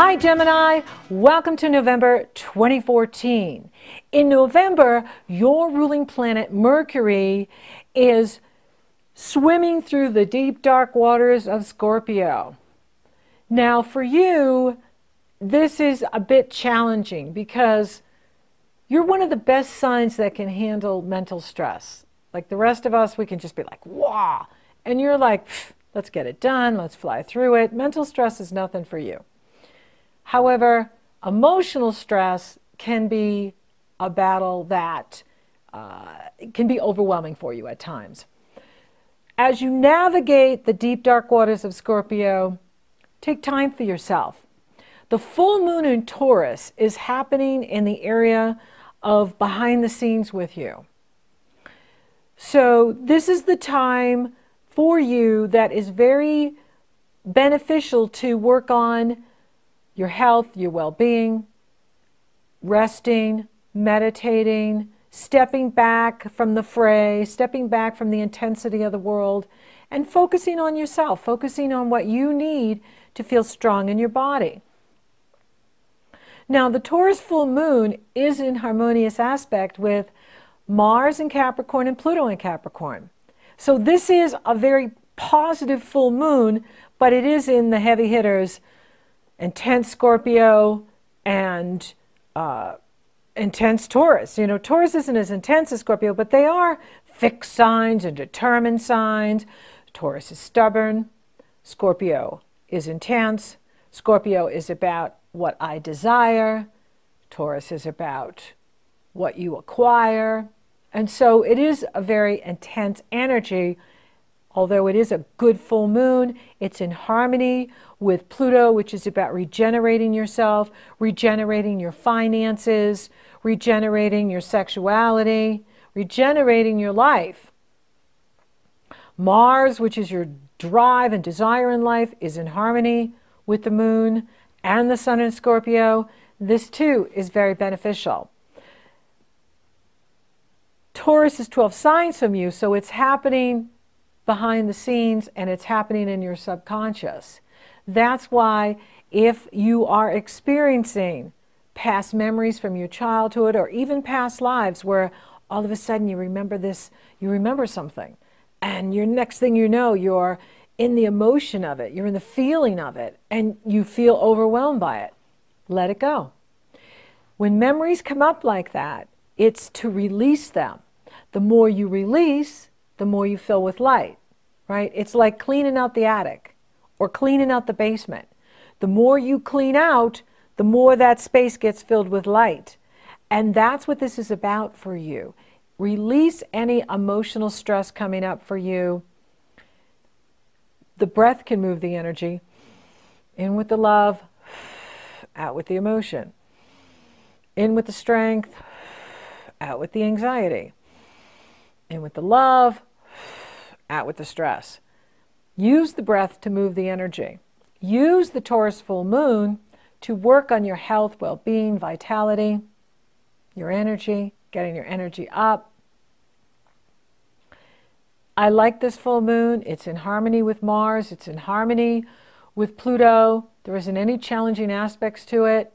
Hi Gemini, welcome to November 2014. In November, your ruling planet Mercury is swimming through the deep dark waters of Scorpio. Now for you, this is a bit challenging because you're one of the best signs that can handle mental stress. Like the rest of us, we can just be like, wow. And you're like, let's get it done, let's fly through it. Mental stress is nothing for you. However, emotional stress can be a battle that can be overwhelming for you at times. As you navigate the deep dark waters of Scorpio, take time for yourself. The full moon in Taurus is happening in the area of behind the scenes with you. So this is the time for you that is very beneficial to work on your health, your well-being, resting, meditating, stepping back from the fray, stepping back from the intensity of the world, and focusing on yourself, focusing on what you need to feel strong in your body. Now, the Taurus full moon is in harmonious aspect with Mars in Capricorn and Pluto in Capricorn. So this is a very positive full moon, but it is in the heavy hitters, intense Scorpio and intense Taurus. You know, Taurus isn't as intense as Scorpio, but they are fixed signs and determined signs. Taurus is stubborn. Scorpio is intense. Scorpio is about what I desire. Taurus is about what you acquire. And so it is a very intense energy. Although it is a good full moon, it's in harmony with Pluto, which is about regenerating yourself, regenerating your finances, regenerating your sexuality, regenerating your life. Mars, which is your drive and desire in life, is in harmony with the moon and the sun in Scorpio. This too is very beneficial. Taurus is 12 signs from you, so it's happening behind the scenes and it's happening in your subconscious. That's why if you are experiencing past memories from your childhood or even past lives where all of a sudden you remember this, you remember something, and your next thing you know, you're in the emotion of it, you're in the feeling of it, and you feel overwhelmed by it, let it go. When memories come up like that, it's to release them. The more you release, the more you fill with light, right? It's like cleaning out the attic or cleaning out the basement. The more you clean out, the more that space gets filled with light. And that's what this is about for you. Release any emotional stress coming up for you. The breath can move the energy. In with the love, out with the emotion. In with the strength, out with the anxiety. In with the love, out with the stress. Use the breath to move the energy. Use the Taurus full moon to work on your health, well-being, vitality, your energy, getting your energy up. I like this full moon. It's in harmony with Mars. It's in harmony with Pluto. There isn't any challenging aspects to it.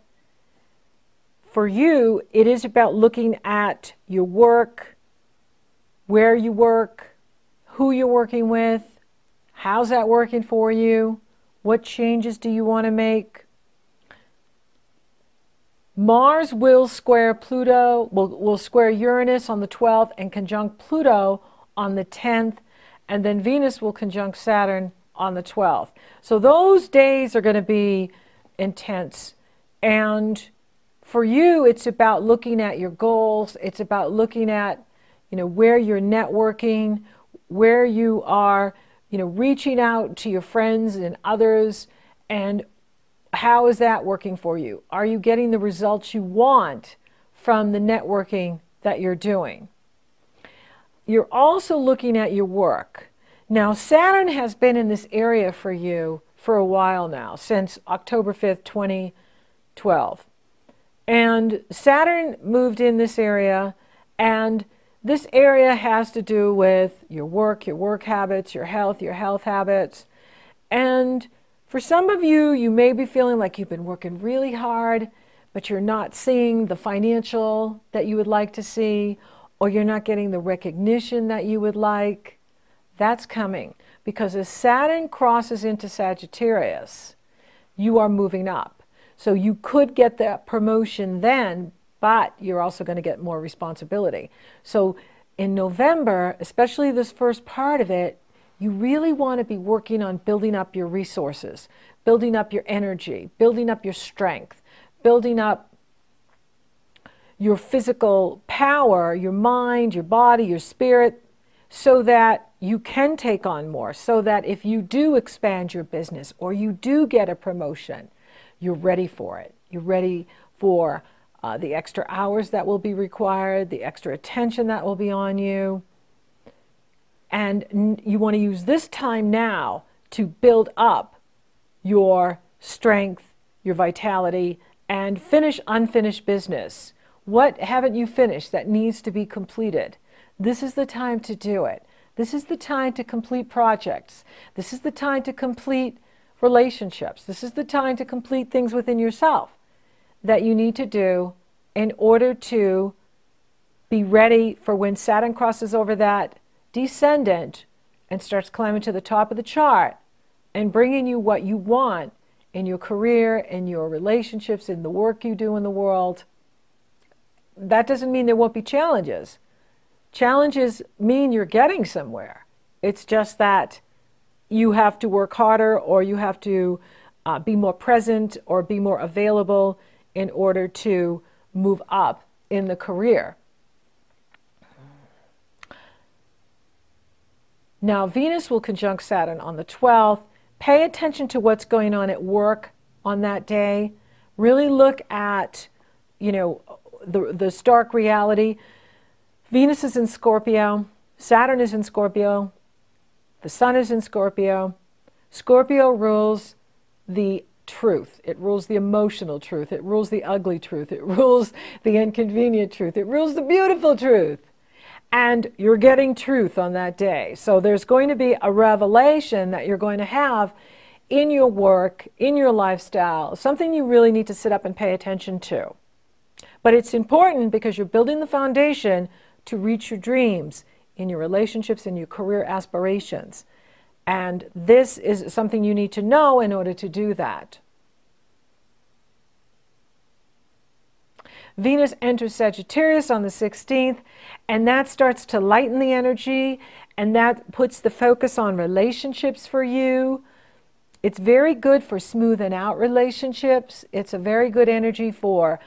For you, it is about looking at your work, where you work, who you're working with, how's that working for you, what changes do you want to make. Mars will square Pluto, will square Uranus on the 12th and conjunct Pluto on the 10th, and then Venus will conjunct Saturn on the 12th. So those days are going to be intense. And for you, it's about looking at your goals. It's about looking at, where you're networking, where you are, reaching out to your friends and others, and how is that working for you? Are you getting the results you want from the networking that you're doing? You're also looking at your work. Now, Saturn has been in this area for you for a while now, since October 5th, 2012. And Saturn moved in this area, and this area has to do with your work habits, your health habits. And For some of you, you may be feeling like you've been working really hard, but you're not seeing the financial that you would like to see, or you're not getting the recognition that you would like. That's coming because as Saturn crosses into Sagittarius, you are moving up. So you could get that promotion then, but you're also going to get more responsibility. So in November, especially this first part of it, you really want to be working on building up your resources, building up your energy, building up your strength, building up your physical power, your mind, your body, your spirit, so that you can take on more, so that if you do expand your business or you do get a promotion, you're ready for it. You're ready for the extra hours that will be required, the extra attention that will be on you. And you want to use this time now to build up your strength, your vitality, and finish unfinished business. What haven't you finished that needs to be completed? This is the time to do it. This is the time to complete projects. This is the time to complete relationships. This is the time to complete things within yourself that you need to do in order to be ready for when Saturn crosses over that descendant and starts climbing to the top of the chart and bringing you what you want in your career, in your relationships, in the work you do in the world. That doesn't mean there won't be challenges. Challenges mean you're getting somewhere. It's just that you have to work harder, or you have to be more present or be more available in order to move up in the career. Now, Venus will conjunct Saturn on the 12th. Pay attention to what's going on at work on that day. Really look at, the stark reality. Venus is in Scorpio. Saturn is in Scorpio. The Sun is in Scorpio. Scorpio rules the truth. It rules the emotional truth. It rules the ugly truth. It rules the inconvenient truth. It rules the beautiful truth. And you're getting truth on that day. So there's going to be a revelation that you're going to have in your work, in your lifestyle, something you really need to sit up and pay attention to. But it's important because you're building the foundation to reach your dreams in your relationships and your career aspirations. And this is something you need to know in order to do that. Venus enters Sagittarius on the 16th, and that starts to lighten the energy, and that puts the focus on relationships for you. It's very good for smoothing out relationships. It's a very good energy for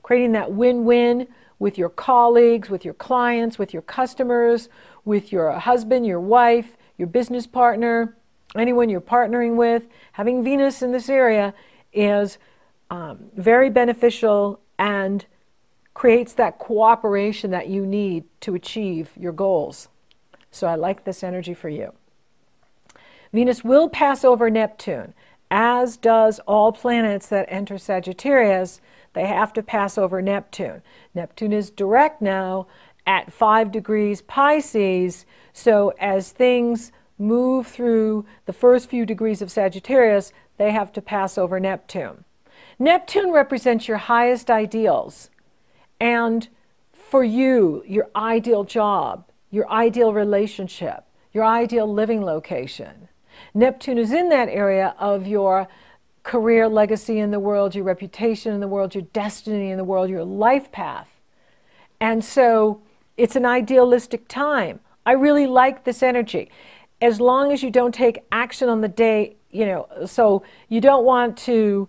creating that win-win with your colleagues, with your clients, with your customers, with your husband, your wife, your business partner, anyone you're partnering with. Having Venus in this area is very beneficial and creates that cooperation that you need to achieve your goals. So I like this energy for you. Venus will pass over Neptune, as does all planets that enter Sagittarius. They have to pass over Neptune. Neptune is direct now at 5 degrees Pisces, so as things move through the first few degrees of Sagittarius, they have to pass over Neptune. Neptune represents your highest ideals, and for you, your ideal job, your ideal relationship, your ideal living location. Neptune is in that area of your career legacy in the world, your reputation in the world, your destiny in the world, your life path. And so it's an idealistic time. I really like this energy. As long as you don't take action on the day, so you don't want to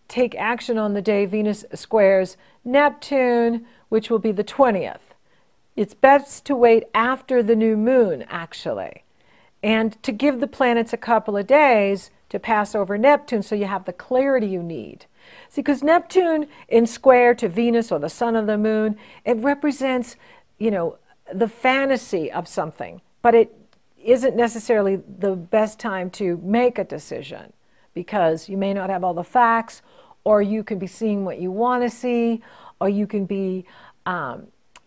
take action on the day Venus squares Neptune, which will be the 20th. It's best to wait after the new moon, actually, and to give the planets a couple of days to pass over Neptune so you have the clarity you need. See, because Neptune in square to Venus or the sun or the moon, it represents, the fantasy of something, but it isn't necessarily the best time to make a decision because you may not have all the facts, or you can be seeing what you want to see, or you can be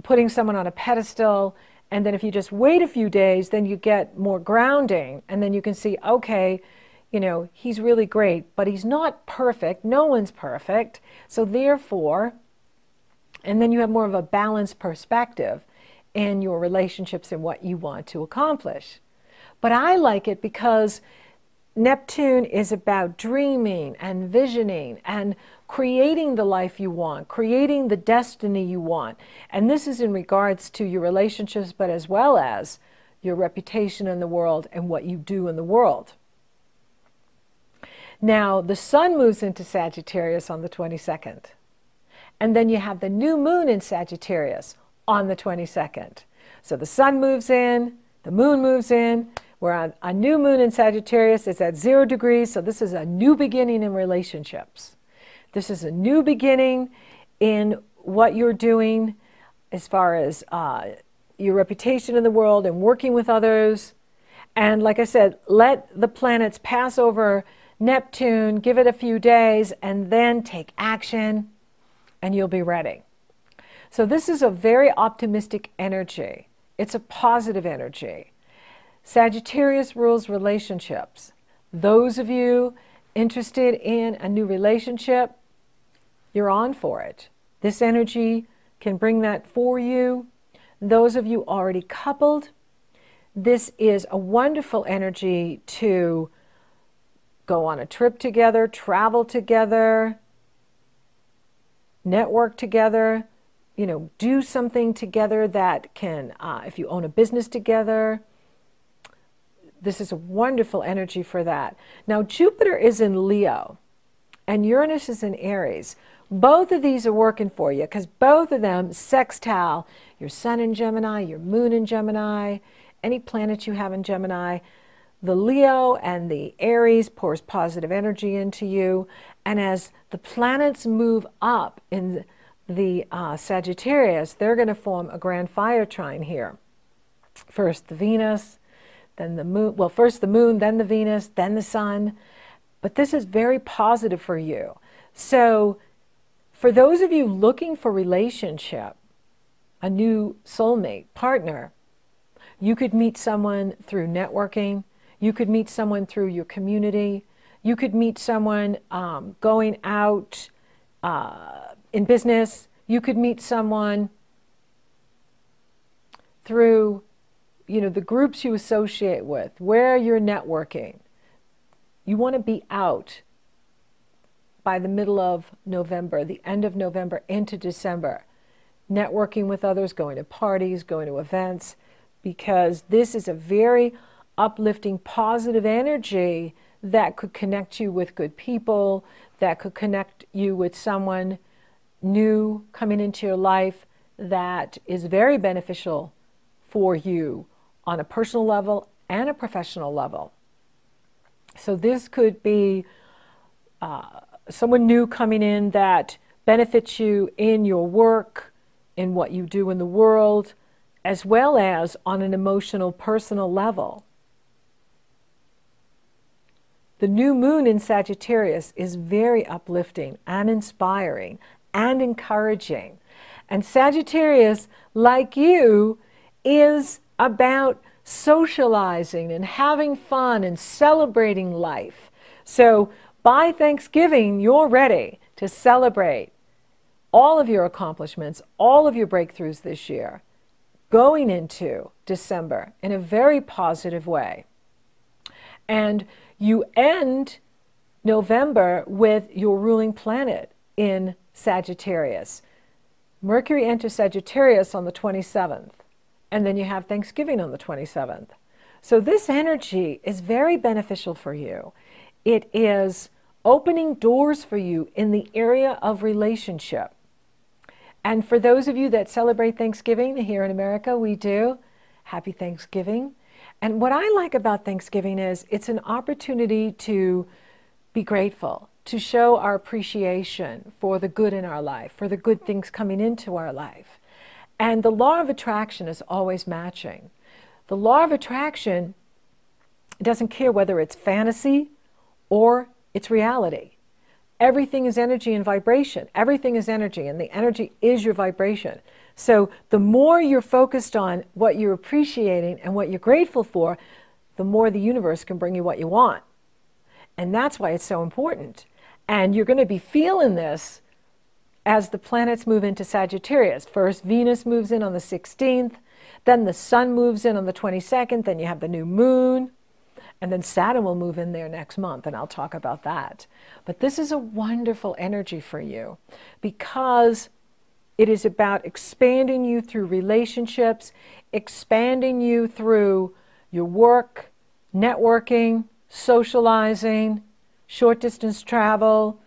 putting someone on a pedestal And then if you just wait a few days, then you get more grounding. And then you can see, okay, he's really great, but he's not perfect. No one's perfect. So therefore, and then you have more of a balanced perspective in your relationships and what you want to accomplish. But I like it because Neptune is about dreaming and visioning and creating the life you want, creating the destiny you want. And this is in regards to your relationships, but as well as your reputation in the world and what you do in the world. Now, the sun moves into Sagittarius on the 22nd. And then you have the new moon in Sagittarius on the 22nd. So the sun moves in, the moon moves in. We're on a new moon in Sagittarius. It's at 0 degrees. So this is a new beginning in relationships. This is a new beginning in what you're doing as far as your reputation in the world and working with others. And like I said, let the planets pass over Neptune, give it a few days, and then take action, and you'll be ready. So this is a very optimistic energy. It's a positive energy. Sagittarius rules relationships. Those of you interested in a new relationship, you're on for it. This energy can bring that for you. Those of you already coupled, this is a wonderful energy to go on a trip together, travel together, network together, do something together that can, if you own a business together, this is a wonderful energy for that. Now, Jupiter is in Leo and Uranus is in Aries. Both of these are working for you because both of them sextile your sun in Gemini, your moon in Gemini, any planet you have in Gemini. The Leo and the Aries pours positive energy into you. And as the planets move up in the Sagittarius, they're going to form a grand fire trine here. First the Venus, then the moon. Well, first the moon, then the Venus, then the sun. But this is very positive for you. So for those of you looking for relationship, a new soulmate, partner, you could meet someone through networking. You could meet someone through your community. You could meet someone going out in business. You could meet someone through, the groups you associate with, where you're networking. You want to be out by the middle of November, the end of November into December, networking with others, going to parties, going to events, because this is a very uplifting, positive energy that could connect you with good people, that could connect you with someone new coming into your life that is very beneficial for you on a personal level and a professional level. So this could be someone new coming in that benefits you in your work, in what you do in the world, as well as on an emotional, personal level. The new moon in Sagittarius is very uplifting and inspiring and encouraging. And Sagittarius, like you, is about socializing and having fun and celebrating life. So by Thanksgiving, you're ready to celebrate all of your accomplishments, all of your breakthroughs this year, going into December in a very positive way. And you end November with your ruling planet in Sagittarius. Mercury enters Sagittarius on the 27th, and then you have Thanksgiving on the 27th. So this energy is very beneficial for you. It is opening doors for you in the area of relationship. And for those of you that celebrate Thanksgiving, here in America we do, happy Thanksgiving. And what I like about Thanksgiving is it's an opportunity to be grateful, to show our appreciation for the good in our life, for the good things coming into our life. And the law of attraction is always matching. The law of attraction doesn't care whether it's fantasy or it's reality. Everything is energy and vibration. Everything is energy, and the energy is your vibration. So the more you're focused on what you're appreciating and what you're grateful for, the more the universe can bring you what you want. And that's why it's so important. And you're going to be feeling this as the planets move into Sagittarius. First, Venus moves in on the 16th, then the Sun moves in on the 22nd, then you have the new moon, and then Saturn will move in there next month, and I'll talk about that. But this is a wonderful energy for you because it is about expanding you through relationships, expanding you through your work, networking, socializing, short distance travel,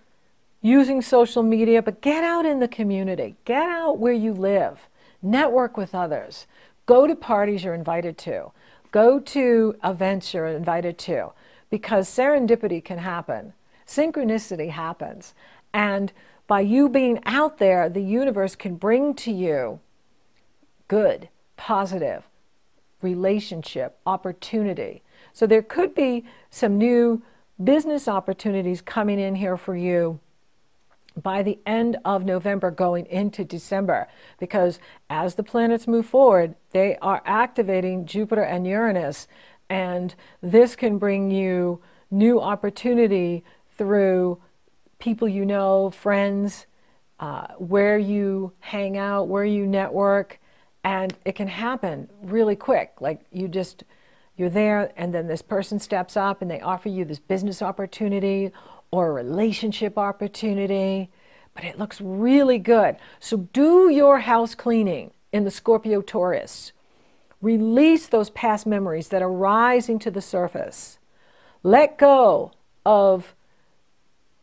using social media, but get out in the community. Get out where you live. Network with others. Go to parties you're invited to. Go to events you're invited to, because serendipity can happen. Synchronicity happens. And by you being out there, the universe can bring to you good, positive relationship, opportunity. So there could be some new business opportunities coming in here for you by the end of November going into December, because as the planets move forward, they are activating Jupiter and Uranus, and this can bring you new opportunity through people you know, friends, where you hang out, where you network, and it can happen really quick. Like you're there, and then this person steps up and they offer you this business opportunity or a relationship opportunity, but it looks really good. So do your house cleaning in the Scorpio Taurus. Release those past memories that are rising to the surface. Let go of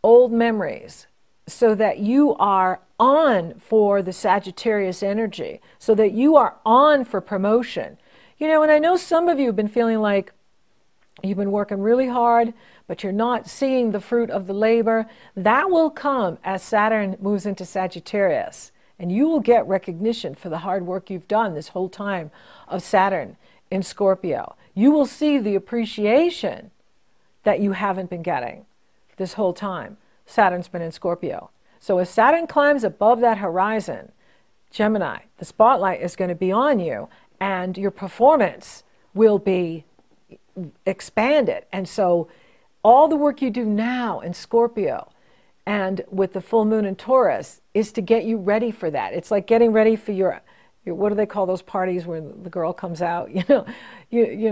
old memories so that you are on for the Sagittarius energy, so that you are on for promotion. You know, and I know some of you have been feeling like you've been working really hard, but you're not seeing the fruit of the labor. That will come as Saturn moves into Sagittarius, and you will get recognition for the hard work you've done this whole time of Saturn in Scorpio. You will see the appreciation that you haven't been getting this whole time. Saturn's been in Scorpio. So as Saturn climbs above that horizon, Gemini, the spotlight is going to be on you, and your performance will be expanded. And so all the work you do now in Scorpio and with the full moon in Taurus is to get you ready for that. It's like getting ready for your what do they call those parties where the girl comes out, you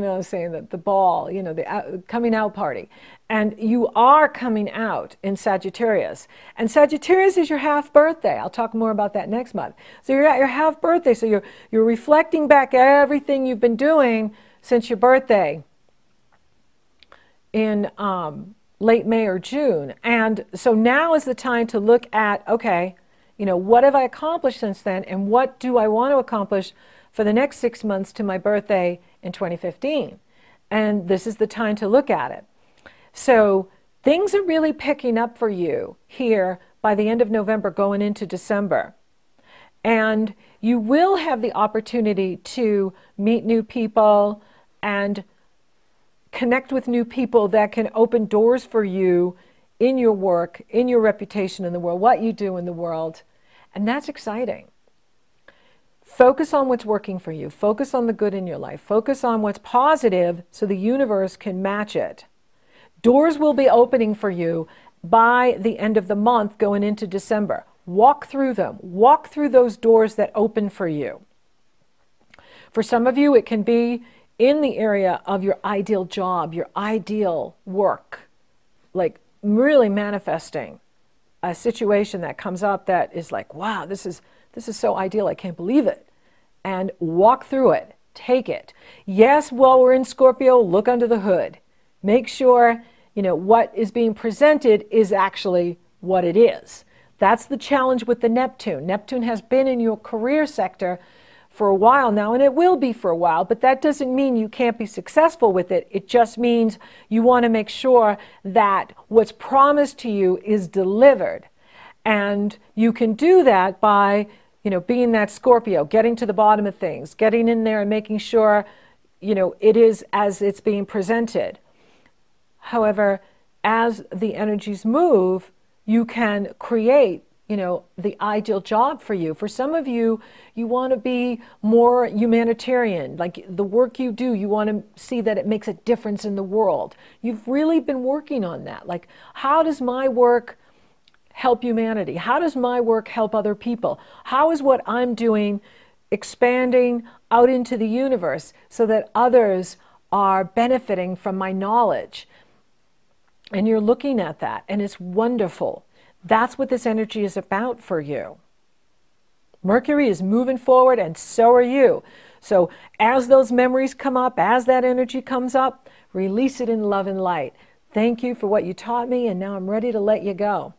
know, saying that the ball, the coming out party. And you are coming out in Sagittarius. And Sagittarius is your half birthday. I'll talk more about that next month. So you're at your half birthday. So you're reflecting back everything you've been doing since your birthday in late May or June. And so now is the time to look at, okay, what have I accomplished since then, and what do I want to accomplish for the next 6 months to my birthday in 2015? And this is the time to look at it. So things are really picking up for you here by the end of November going into December. And you will have the opportunity to meet new people and connect with new people that can open doors for you in your work, in your reputation in the world, what you do in the world. And that's exciting. Focus on what's working for you. Focus on the good in your life. Focus on what's positive so the universe can match it. Doors will be opening for you by the end of the month going into December. Walk through them. Walk through those doors that open for you. For some of you, it can be in the area of your ideal job, your ideal work, like really manifesting a situation that comes up that is like, wow, this is so ideal, I can't believe it. And walk through it, take it. Yes, while we're in Scorpio, look under the hood. Make sure, what is being presented is actually what it is. That's the challenge with the Neptune. Neptune has been in your career sector for a while now, and it will be for a while, but that doesn't mean you can't be successful with it. It just means you want to make sure that what's promised to you is delivered. And you can do that by, being that Scorpio, getting to the bottom of things, getting in there and making sure, it is as it's being presented. However, as the energies move, you can create, you know, the ideal job for you. For some of you, you want to be more humanitarian. Like the work you do, you want to see that it makes a difference in the world. You've really been working on that. Like, how does my work help humanity? How does my work help other people? How is what I'm doing expanding out into the universe so that others are benefiting from my knowledge? And you're looking at that, and it's wonderful. That's what this energy is about for you. Mercury is moving forward, and so are you. So as those memories come up, as that energy comes up, release it in love and light. Thank you for what you taught me, and now I'm ready to let you go.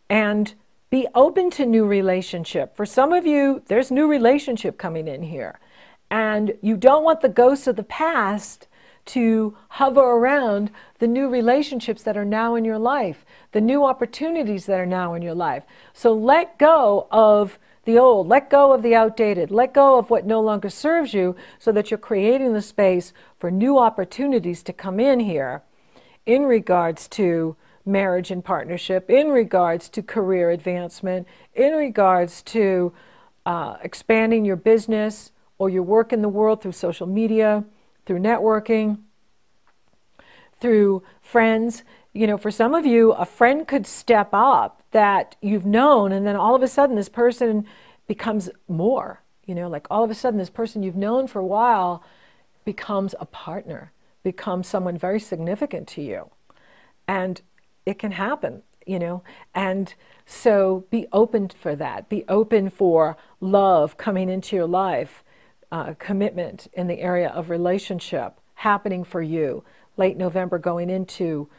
And be open to new relationship. For some of you, there's new relationship coming in here. And you don't want the ghosts of the past to hover around the new relationships that are now in your life, the new opportunities that are now in your life. So let go of the old, let go of the outdated, let go of what no longer serves you so that you're creating the space for new opportunities to come in here in regards to marriage and partnership, in regards to career advancement, in regards to expanding your business or your work in the world through social media, through networking, through friends. You know, for some of you, a friend could step up that you've known, and then all of a sudden this person becomes more. You know, like all of a sudden this person you've known for a while becomes a partner, becomes someone very significant to you. And it can happen, you know. And so be open for that. Be open for love coming into your life. Commitment in the area of relationship happening for you late November going into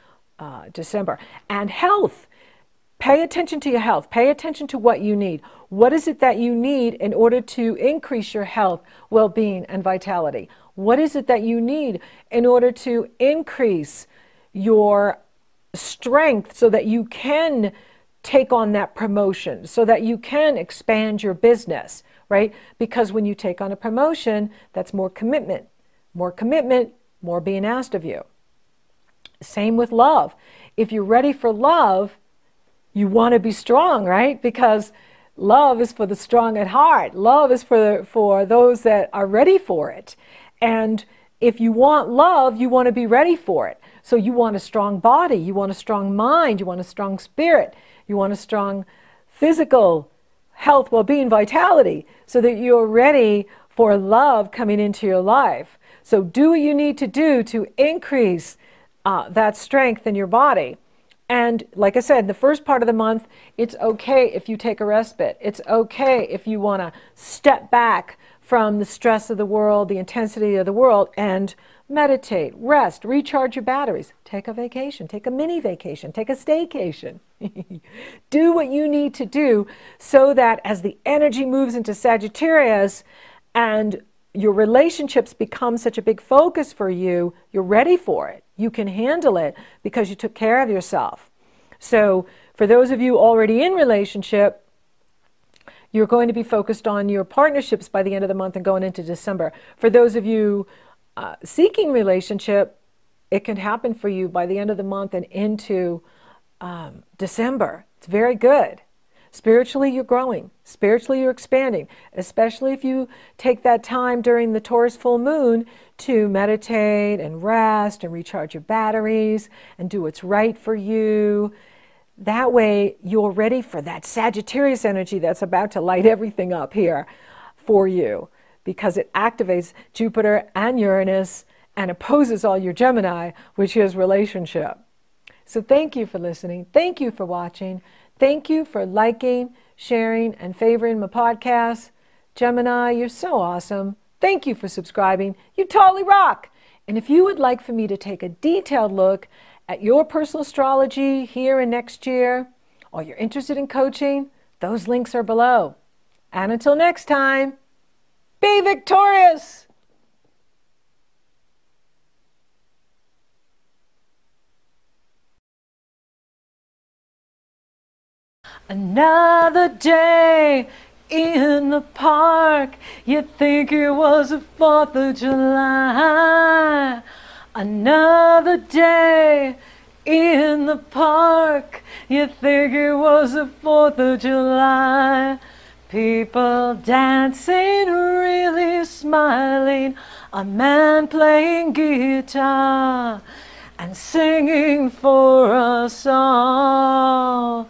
December. And health. Pay attention to your health. Pay attention to what you need. What is it that you need in order to increase your health, well-being, and vitality? What is it that you need in order to increase your strength so that you can take on that promotion, so that you can expand your business, right? Because when you take on a promotion, that's more commitment, more being asked of you. Same with love. If you're ready for love, you want to be strong, right? Because love is for the strong at heart. Love is for those that are ready for it. And if you want love, you want to be ready for it. So you want a strong body, you want a strong mind, you want a strong spirit, you want a strong physical health, well-being, vitality, so that you're ready for love coming into your life. So do what you need to do to increase that strength in your body. And like I said, the first part of the month, it's okay if you take a respite. It's okay if you want to step back from the stress of the world, the intensity of the world, and meditate, rest, recharge your batteries. Take a vacation, take a mini vacation, take a staycation. Do what you need to do so that as the energy moves into Sagittarius and your relationships become such a big focus for you, you're ready for it. You can handle it because you took care of yourself. So for those of you already in relationship, you're going to be focused on your partnerships by the end of the month and going into December. For those of you seeking relationship, it can happen for you by the end of the month and into December. It's very good. Spiritually, you're growing. Spiritually, you're expanding, especially if you take that time during the Taurus full moon to meditate and rest and recharge your batteries and do what's right for you. That way, you're ready for that Sagittarius energy that's about to light everything up here for you, because it activates Jupiter and Uranus and opposes all your Gemini, which is relationship. So thank you for listening. Thank you for watching. Thank you for liking, sharing, and favoring my podcast. Gemini, you're so awesome. Thank you for subscribing. You totally rock. And if you would like for me to take a detailed look at your personal astrology here and next year, or you're interested in coaching, those links are below. And until next time, be victorious! Another day in the park, you'd think it was the 4th of July. Another day in the park. You think it was the 4th of July. People dancing, really smiling. A man playing guitar and singing for us all.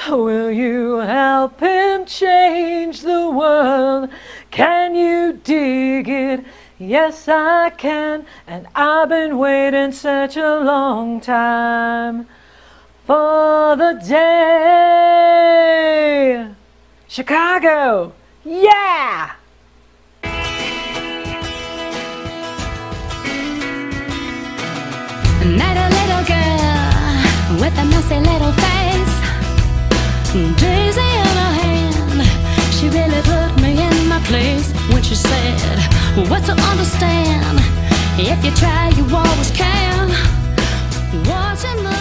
Will you help him change the world? Can you dig it? Yes, I can, and I've been waiting such a long time for the day. Chicago, yeah! Met a little girl with a messy little face, daisy in her hand. She really put me in my place when she said, what to understand? If you try, you always can. What's in the